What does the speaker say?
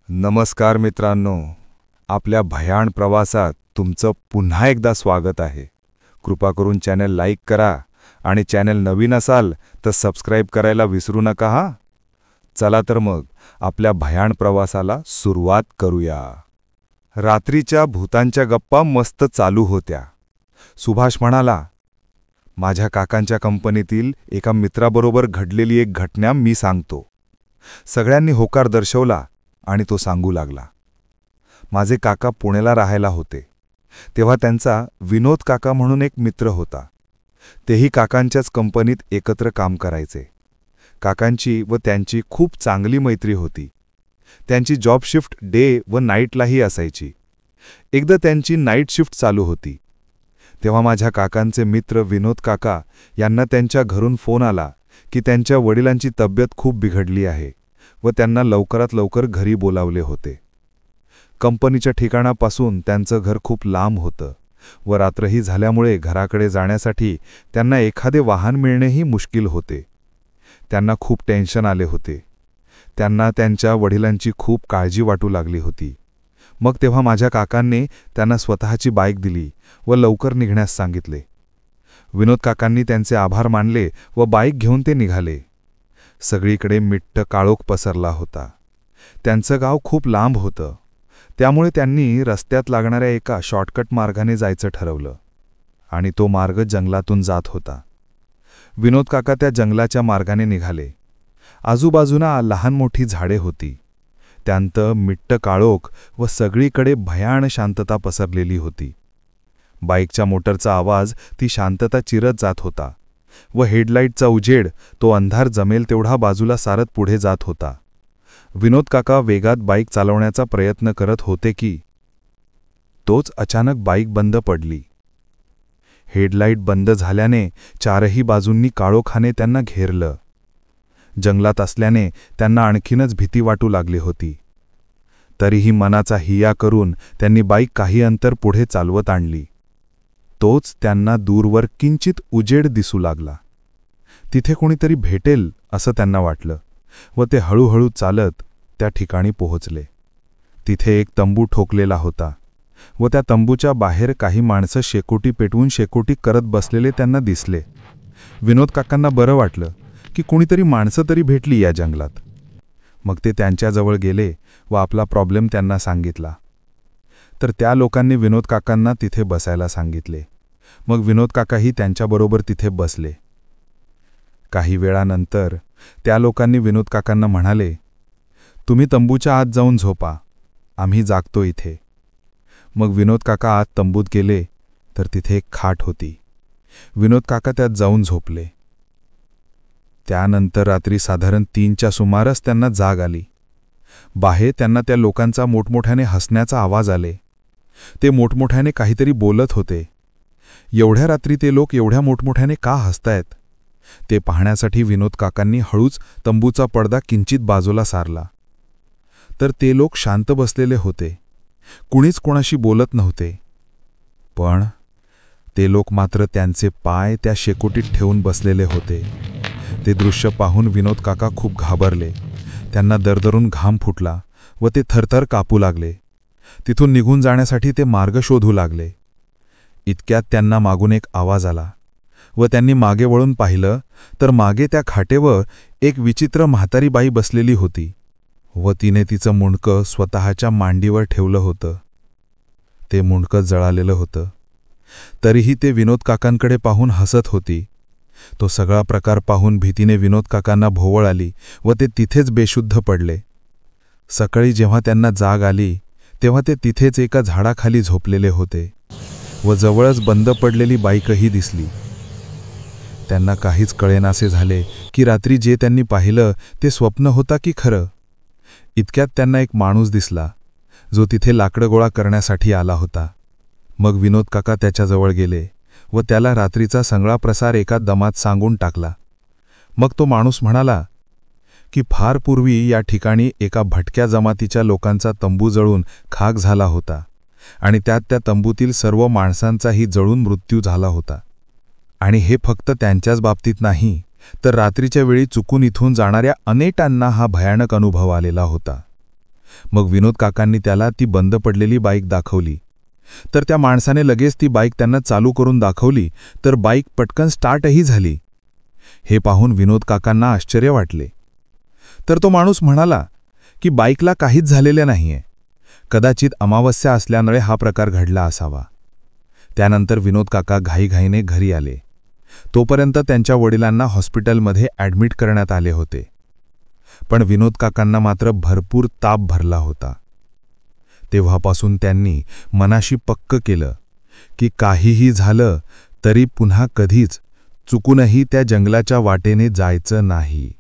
नमस्कार मित्रांनो, आपल्या भयाण प्रवासात तुमचं पुन्हा एकदा स्वागत आहे. कृपा करून चॅनल लाईक करा आणि चॅनल नवीन असाल तर सबस्क्राईब करायला विसरू नका हा. चला तर मग आपल्या भयाण प्रवासाला सुरुवात करूया. रात्रीच्या भूतांच्या गप्पा मस्त चालू होत्या. सुभाष म्हणाला, माझ्या काकांच्या कंपनीतील एका मित्राबरोबर घडलेली एक घटना मी सांगतो. सगळ्यांनी होकार दर्शवला आणि तो सांगू लागला. माझे काका पुण्याला राहायला होते. तेव्हा त्यांचा विनोद काका म्हणून एक मित्र होता. तेही काकांच्याच कंपनीत एकत्र काम करायचे. काकांची व त्यांची खूप चांगली मैत्री होती. त्यांची जॉब शिफ्ट डे व नाईटलाही असायची. एकदा त्यांची नाईट शिफ्ट चालू होती. तेव्हा माझ्या काकांचे मित्र विनोद काका यांना त्यांच्या घरून फोन आला की त्यांच्या वडिलांची तब्येत खूप बिघडली आहे व त्यांना लवकरात लवकर घरी बोलावले होते. कंपनीच्या ठिकाणापासून त्यांचं घर खूप लांब होतं व रात्रही झाल्यामुळे घराकडे जाण्यासाठी त्यांना एखादे वाहन मिळणेही मुश्किल होते. त्यांना खूप टेन्शन आले होते. त्यांना त्यांच्या वडिलांची खूप काळजी वाटू लागली होती. मग तेव्हा माझ्या काकांनी त्यांना स्वतःची बाईक दिली व लवकर निघण्यास सांगितले. विनोद काकांनी त्यांचे आभार मानले व बाईक घेऊन ते निघाले. सगळीकडे मिट्ट काळोख पसरला होता. त्यांचं गाव खूप लांब होतं. त्यामुळे त्यांनी रस्त्यात लागणाऱ्या एका शॉर्टकट मार्गाने जायचं ठरवलं आणि तो मार्ग जंगलातून जात होता. विनोद काका त्या जंगलाच्या मार्गाने निघाले. आजूबाजूला लहान मोठी झाडे होती. त्यांत मिट्ट काळोख व सगळीकडे भयाण शांतता पसरलेली होती. बाईकच्या मोटरचा आवाज ती शांतता चिरत जात होता व हेडलाईटचा उजेड तो अंधार जमेल तेवढा बाजूला सारत पुढे जात होता. विनोद काका वेगात बाईक चालवण्याचा प्रयत्न करत होते की तोच अचानक बाईक बंद पडली. हेडलाईट बंद झाल्याने चारही बाजूंनी काळोखाने त्यांना घेरलं. जंगलात असल्याने त्यांना आणखीनच भीती वाटू लागली होती. तरीही मनाचा हिया करून त्यांनी बाईक काही अंतर पुढे चालवत आणली. तोच त्यांना दूरवर किंचित उजेड दिसू लागला. तिथे कोणीतरी भेटेल असं त्यांना वाटलं व ते हळूहळू चालत त्या ठिकाणी पोहोचले. तिथे एक तंबू ठोकलेला होता व त्या तंबूच्या बाहेर काही माणसं शेकोटी पेटवून शेकोटी करत बसलेले त्यांना दिसले. विनोद काकांना बरं वाटलं की कुणीतरी माणसं तरी भेटली या जंगलात. मग ते त्यांच्याजवळ गेले व आपला प्रॉब्लेम त्यांना सांगितला. तर त्या लोकांनी विनोद काकांना तिथे बसायला सांगितले. मग विनोद काकाही त्यांच्याबरोबर तिथे बसले. काही वेळानंतर त्या लोकांनी विनोद काकांना म्हणाले, तुम्ही तंबूच्या आत जाऊन झोपा, आम्ही जागतो इथे. मग विनोद काका आत तंबूत गेले तर तिथे एक खाट होती. विनोद काका त्यात जाऊन झोपले. त्यानंतर रात्री साधारण 3च्या सुमारास त्यांना जाग आली. बाहेर त्यांना त्या लोकांचा मोठमोठ्याने हसण्याचा आवाज आले. ते मोठमोठ्याने काहीतरी बोलत होते. एवढ्या रात्री ते लोक एवढ्या मोठमोठ्याने का हसतायत ते पाहण्यासाठी विनोद काकांनी हळूच तंबूचा पडदा किंचित बाजूला सारला. तर ते लोक शांत बसलेले होते. कुणीच कोणाशी बोलत नव्हते. पण ते लोक मात्र त्यांचे पाय त्या शेकोटीत ठेवून बसलेले होते. ते दृश्य पाहून विनोद काका खूप घाबरले. त्यांना दरदरून घाम फुटला व ते थरथर कापू लागले. तिथून निघून जाण्यासाठी ते मार्ग शोधू लागले. इतक्यात त्यांना मागून एक आवाज आला व त्यांनी मागे वळून पाहिलं तर मागे त्या खाटेवर एक विचित्र म्हातारी बाई बसलेली होती व तिने तिचं मुंडकं स्वतःच्या मांडीवर ठेवलं होतं. ते मुंडकं जळालेलं होतं. तरीही ते विनोद काकांकडे पाहून हसत होती. तो सगळा प्रकार पाहून भीतीने विनोद काकांना भोवळ आली व ते तिथेच बेशुद्ध पडले. सकाळी जेव्हा त्यांना जाग आली तेव्हा ते तिथेच एका झाडाखाली झोपलेले होते व जवळच बंद पडलेली बाईकही दिसली. त्यांना काहीच कळेनासे झाले की रात्री जे त्यांनी पाहिलं ते स्वप्न होता की खरं. इतक्यात त्यांना एक माणूस दिसला जो तिथे लाकडं गोळा करण्यासाठी आला होता. मग विनोद काका त्याच्याजवळ गेले व त्याला रात्रीचा सगळा प्रसार एका दमात सांगून टाकला. मग तो माणूस म्हणाला की फार पूर्वी या ठिकाणी एका भटक्या जमातीच्या लोकांचा तंबू जळून खाक झाला होता आणि त्यात त्या तंबूतील सर्व माणसांचाही जळून मृत्यू झाला होता. आणि हे फक्त त्यांच्याच बाबतीत नाही तर रात्रीच्या वेळी चुकून इथून जाणाऱ्या अनेकांना हा भयानक अनुभव आलेला होता. मग विनोद काकांनी त्याला ती बंद पडलेली बाईक दाखवली. तर त्या माणसाने लगेच ती बाईक त्यांना चालू करून दाखवली, तर बाईक पटकन स्टार्टही झाली. हे पाहून विनोद काकांना आश्चर्य वाटले. तर तो माणूस म्हणाला की बाईकला काहीच झालेले नाहीये. कदाचित अमावस्या असल्यामुळे हा प्रकार घडला असावा. त्यानंतर विनोद काका घाईघाईने घरी आले. तोपर्यंत त्यांच्या वडिलांना हॉस्पिटलमध्ये ॲडमिट करण्यात आले होते. पण विनोद काकांना मात्र भरपूर ताप भरला होता. तेव्हापासून त्यांनी मनाशी पक्क केलं की काहीही झालं तरी पुन्हा कधीच चुकूनही त्या जंगलाच्या वाटेने जायचं नाही.